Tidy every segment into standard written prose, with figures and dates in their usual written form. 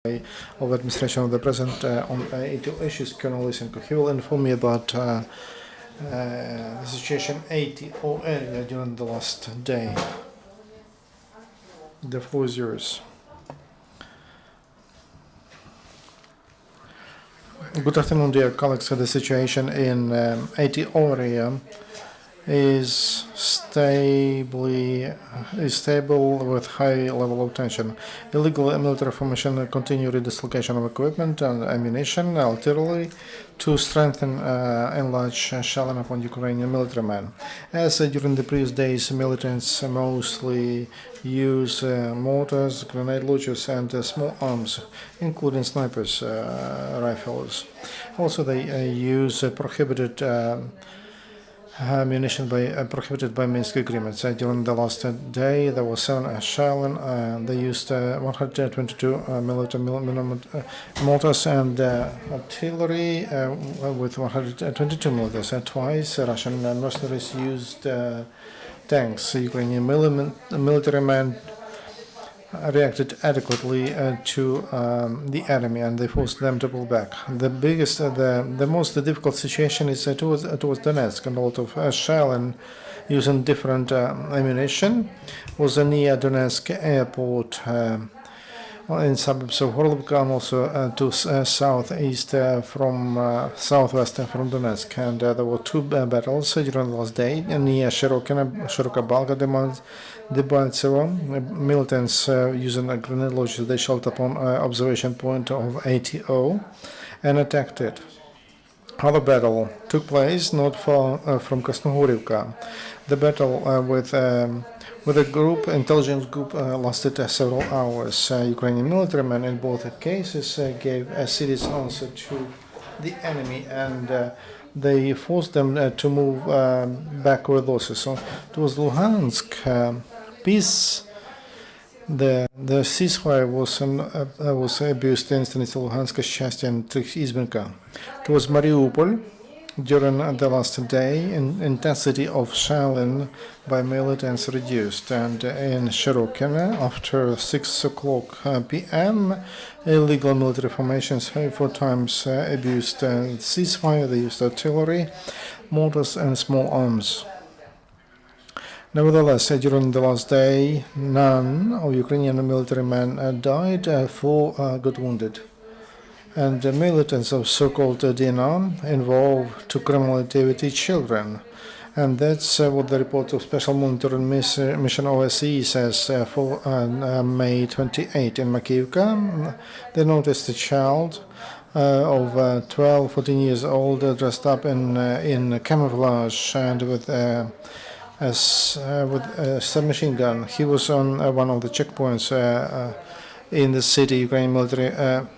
of administration of the President on 82 issues, Colonel Lysenko. He will inform me about the situation 80 area during the last day. The floor is yours. Good afternoon, dear colleagues. The situation in 80 area is stable with high level of tension. Illegal military formation, continued dislocation of equipment and ammunition, artillery, to strengthen and enlarge shelling upon Ukrainian military men. As during the previous days, militants mostly use mortars, grenade launchers, and small arms, including snipers, rifles. Also, they use prohibited ammunition prohibited by Minsk agreements. During the last day, there was 7 shelling. They used 122 millimeter mortars and artillery with 122 mortars. Twice, Russian mercenaries used tanks. Ukrainian military men reacted adequately to the enemy, and they forced them to pull back. The most difficult situation is towards Donetsk, and a lot of shelling using different ammunition was near Donetsk airport in suburbs of Horlovka, and also to southeast from southwest from Donetsk. And there were 2 battles during the last day near Shiroka Balga, Debaltsevo. Militants using a grenade launcher, they shot upon observation point of ATO and attacked it. Other battle took place not far from Krasnohorivka. The battle with a intelligence group lasted several hours. Ukrainian military men in both cases gave a serious answer to the enemy, and they forced them to move back with losses. So towards Luhansk, peace. The ceasefire was abused in Stanitsa Luhanska, Shastia, and Izbenka. Towards Mariupol, during the last day, intensity of shelling by militants reduced, and in Shirokina, after 6 o'clock p.m., illegal military formations 4 times abused ceasefire. They used artillery, mortars, and small arms. Nevertheless, during the last day, none of Ukrainian military men died, 4 got wounded. And the militants of so-called DNR involved to criminal activity children. And that's what the report of Special Monitoring Mission OSCE says for May 28 in Makiivka. They noticed a child of 12, 14 years old dressed up in camouflage and with a submachine gun. He was on one of the checkpoints in the city. Ukrainian military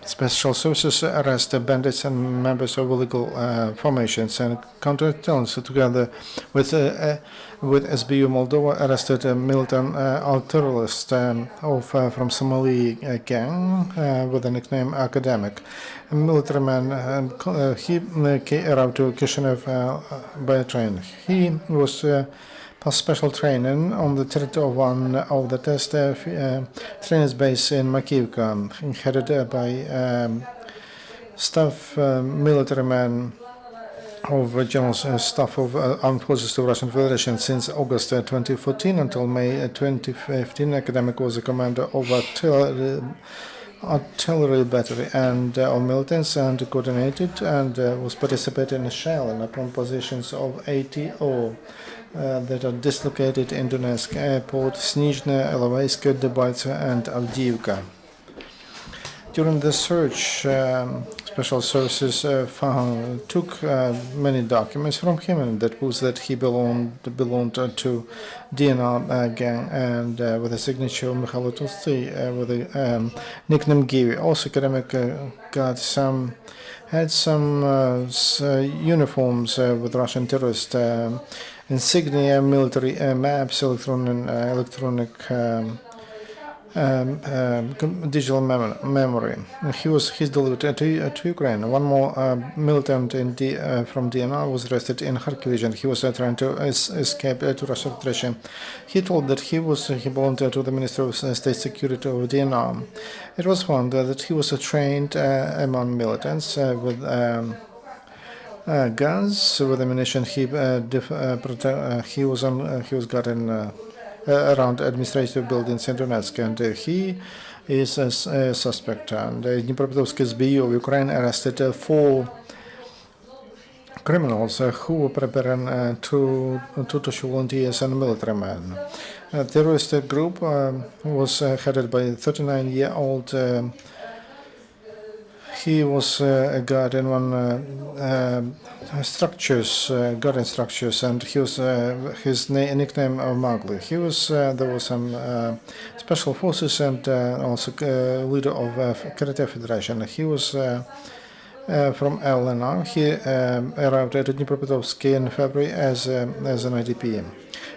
special services arrested bandits and members of illegal formations, and counterintelligence together with SBU Moldova arrested a militant artillerist from Somali gang with the nickname Academic. A military man, he arrived to Kishinev by train. He was special training on the territory of one of the test trainers base in Makiivka, headed by staff military man of General Staff of Armed Forces of Russian Federation since August 2014 until May 2015. Academic was a commander of artillery battery and of militants, and coordinated and was participating in shelling upon positions of ATO that are dislocated in Donetsk airport, Snizhne, Ilovaisk, Debaltsevo, and Avdiivka. During the search, special services took many documents from him, and that proves that he belonged to DNR gang, and with a signature of Mikhail Tolstoy, with a nickname Givi. Also, academic had some uniforms with Russian terrorist insignia, military maps, electronic digital memory. He's delivered to Ukraine. One more militant from DNR was arrested in Kharkiv region. He was trying to escape to Russian Federation. He told that he belonged to the Ministry of State Security of DNR. It was found that he was trained among militants with guns, with ammunition. He was gotten around administrative buildings in Donetsk, and he is a suspect. And Dnipropetrovsk SBU of Ukraine arrested 4 criminals who were preparing to volunteers and military men. A terrorist group was headed by a 39-year-old. He was a guard in one garden structures, and he was his nickname Mowgli. There was some special forces and also leader of Karate Federation. He was from LNR. He arrived at Dnipropetrovsk in February as an IDP.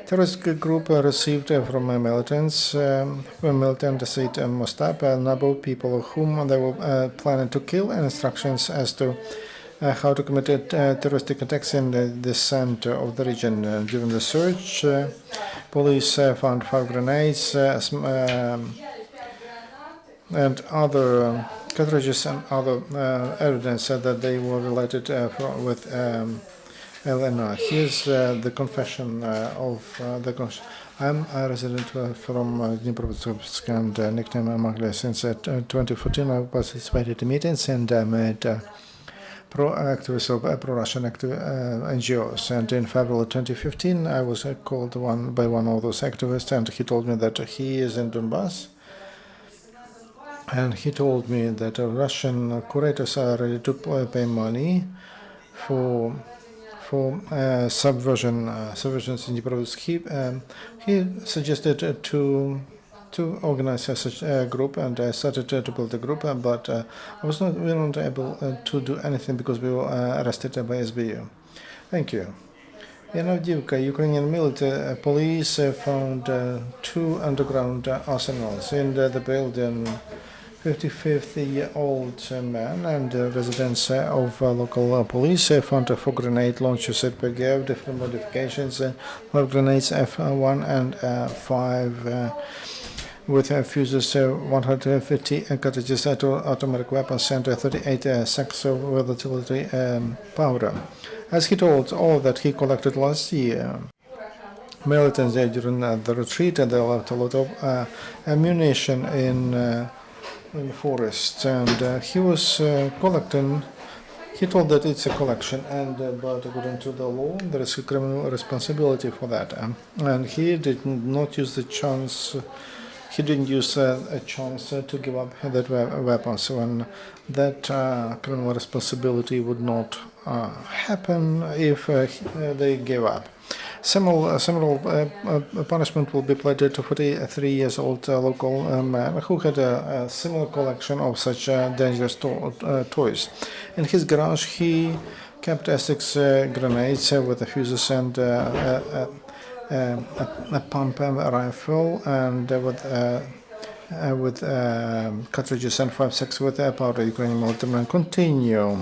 Terrorist group received from militants, militant Said Mostab, a number of people whom they were planning to kill, and instructions as to how to commit terroristic attacks in the center of the region. During the search, police found 5 grenades and other cartridges and other evidence that they were related with LNR. Here's the confession of I'm a resident from Dnipropetrovsk and nickname Mowgli. Since 2014 I participated in meetings and met pro-activists of pro-Russian NGOs. And in February 2015 I was called by one of those activists, and he told me that he is in Donbass. And he told me that Russian curators are ready to pay money for subversions in Dnipropetrovsk. He suggested to organize such a group, and I started to build a group, but we were not able to do anything because we were arrested by SBU. Thank you. In Avdiivka, Ukrainian military police found 2 underground arsenals in the building. 55-year-old man and residents of local police found 4 grenade launchers at PGF, different modifications, 5 grenades F1 and 5 with fuses, 150 cartridges to automatic weapons, and 38 sacks of artillery powder. As he told all that he collected last year, militants during the retreat, they left a lot of ammunition in the forest, and he was collecting. He told that it's a collection, and but according to the law, there is a criminal responsibility for that. And he did not use the chance. He didn't use a chance to give up that weapons when that criminal responsibility would not happen if they gave up. Similar punishment will be applied to 43 years old local man who had a similar collection of such dangerous toys. In his garage, he kept 6 grenades with the fuses and a pump rifle, and with cartridges and 5 sacks with powder. Ukrainian military continue.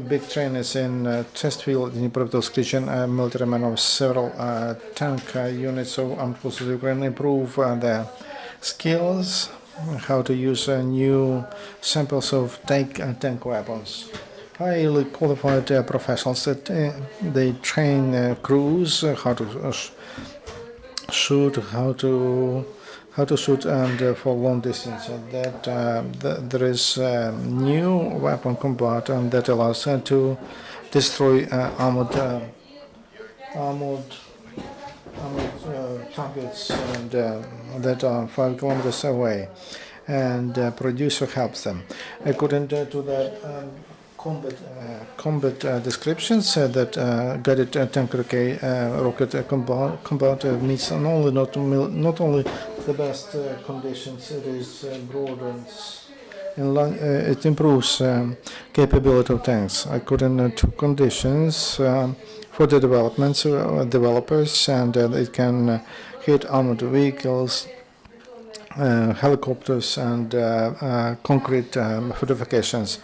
Big trainers in test field in Dnipropetrovsk region, military men of several tank units of armed forces of Ukraine improve their skills, how to use new samples of tank weapons. Highly qualified professionals that they train crews how to shoot, how to shoot, and for long distance. There is new weapon combat that allows to destroy armored targets and that are 5 kilometers away, and producer helps them. According to the combat descriptions, that guided tank rocket combat meets not only the best conditions, it broadens. It improves capability of tanks according to conditions for the developers, and it can hit armored vehicles helicopters and concrete fortifications.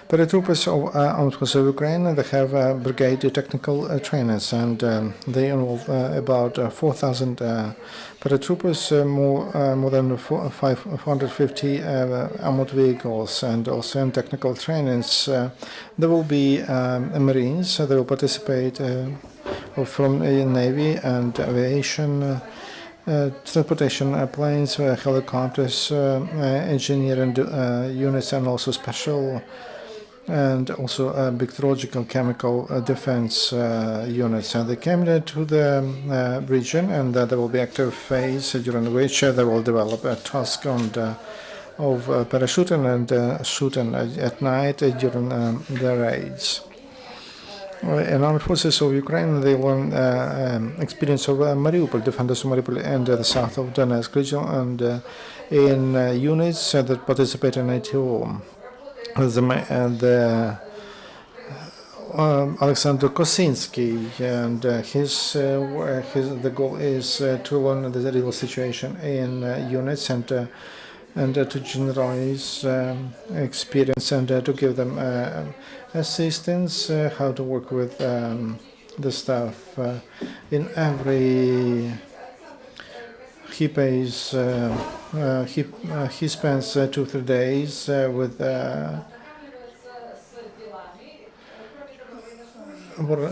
Paratroopers of Armed Forces of Ukraine, they have brigade technical trainers, and they involve about 4,000 paratroopers, more than 550 armored vehicles, and also in technical trainings. There will be Marines, they will participate from Navy and aviation, transportation planes, helicopters, engineering units, and also special and also bacteriological chemical defense units. And they came to the region, and there will be active phase during which they will develop a task on of parachuting and shooting at night during the raids. In Armed Forces of Ukraine, they learn experience of Mariupol, defenders of Mariupol and the south of Donetsk region, and in units that participate in ATO. Alexander Kosinski, and the goal is to learn the real situation in units and to generalize experience and to give them assistance, how to work with the staff. In every he pays he spends 2-3 days with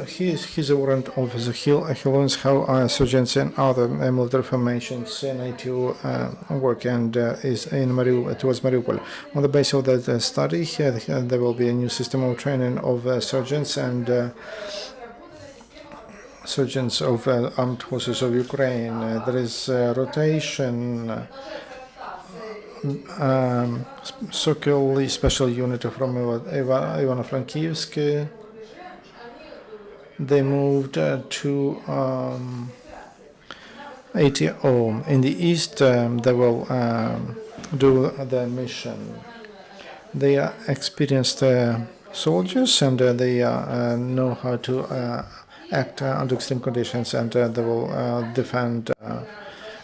he's a warrant officer. He learns how sergeants and other military formations in NATO work, and is in towards Mariupol. On the basis of that study, there will be a new system of training of sergeants and sergeants of Armed Forces of Ukraine. There is rotation, Sokol's special unit from Ivano-Frankivsk. They moved to ATO. In the east, they will do the mission. They are experienced soldiers, and they know how to act under extreme conditions, and they will defend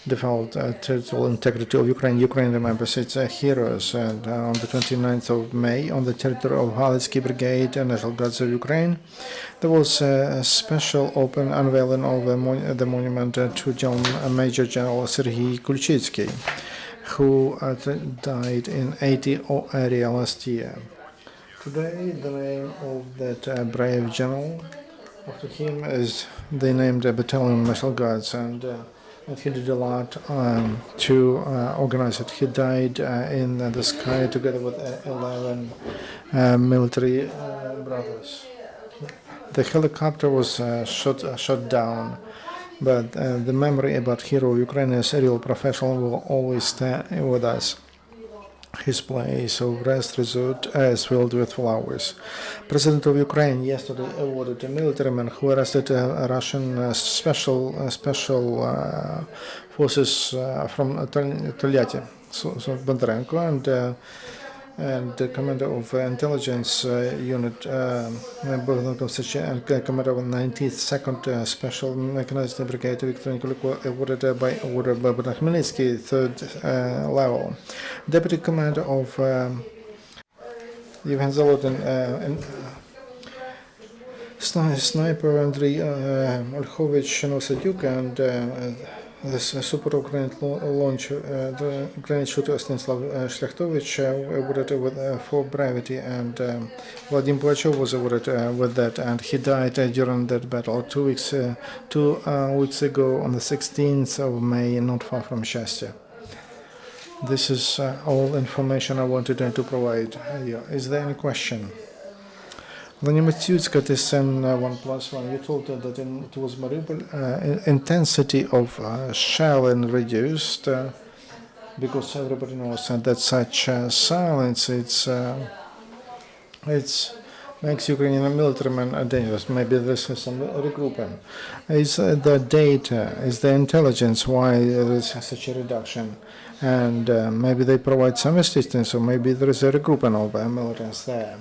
territorial integrity of Ukraine. Ukraine remembers its heroes, and on the 29th of May, on the territory of Halitsky Brigade and National Guards of Ukraine, there was a special open unveiling of the monument to Major General Serhiy Kulchitsky, who died in 80 area last year. Today, the name of that brave general, after him, is they named a battalion National Guards, and he did a lot to organize it. He died in the sky together with 11 military brothers. The helicopter was shot down, but the memory about hero Ukrainian's real professional will always stay with us. His place of rest resort is filled with flowers. President of Ukraine yesterday awarded a military man who arrested Russian special forces from Tolyatti, so Bondarenko, and the commander of intelligence unit, and commander of 92nd Special Mechanized Brigade, Viktor Nikolik, awarded by order by Khmelnytsky, 3rd level. Deputy commander of Yevhen Zolotyn, and sniper Andriy Olkhovich Nosaduk, and this super grenade launcher, the grenade shooter Stanislav Shlyachtovich, awarded with for bravery, and Vladimir Pugachev was awarded with that, and he died during that battle 2 weeks ago on the 16th of May, not far from Shastia. This is all information I wanted to provide you. Is there any question? Vladimir Tsyutska, TSN 1+1, you told that towards Mariupol, intensity of shelling reduced because everybody knows that such silence it's makes Ukrainian militarymen dangerous. Maybe this is some regrouping. Is the data, is the intelligence why there is such a reduction? And maybe they provide some assistance, or maybe there is a regrouping of militants there.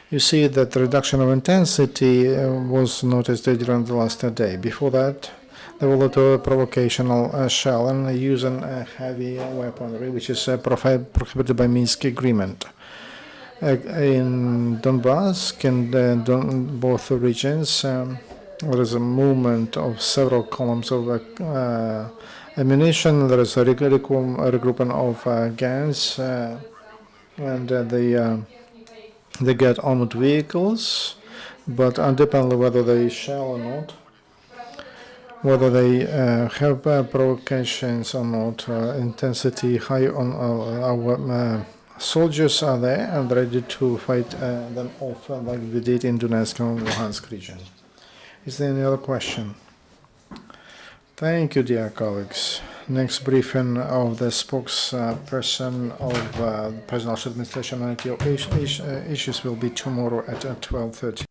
You see that the reduction of intensity was noticed during the last day. Before that, They will do a provocational shell and using heavy weaponry, which is prohibited by Minsk Agreement. In Donbass, in both regions, there is a movement of several columns of ammunition. There is a regrouping of gangs, and they get armored vehicles, but independently whether they shall or not, whether they have provocations or not, intensity high on our soldiers are there and ready to fight them off like we did in Donetsk and Luhansk region. Is there any other question? Thank you, dear colleagues. Next briefing of the spokesperson of the Presidential Administration on IT issues will be tomorrow at 12:30.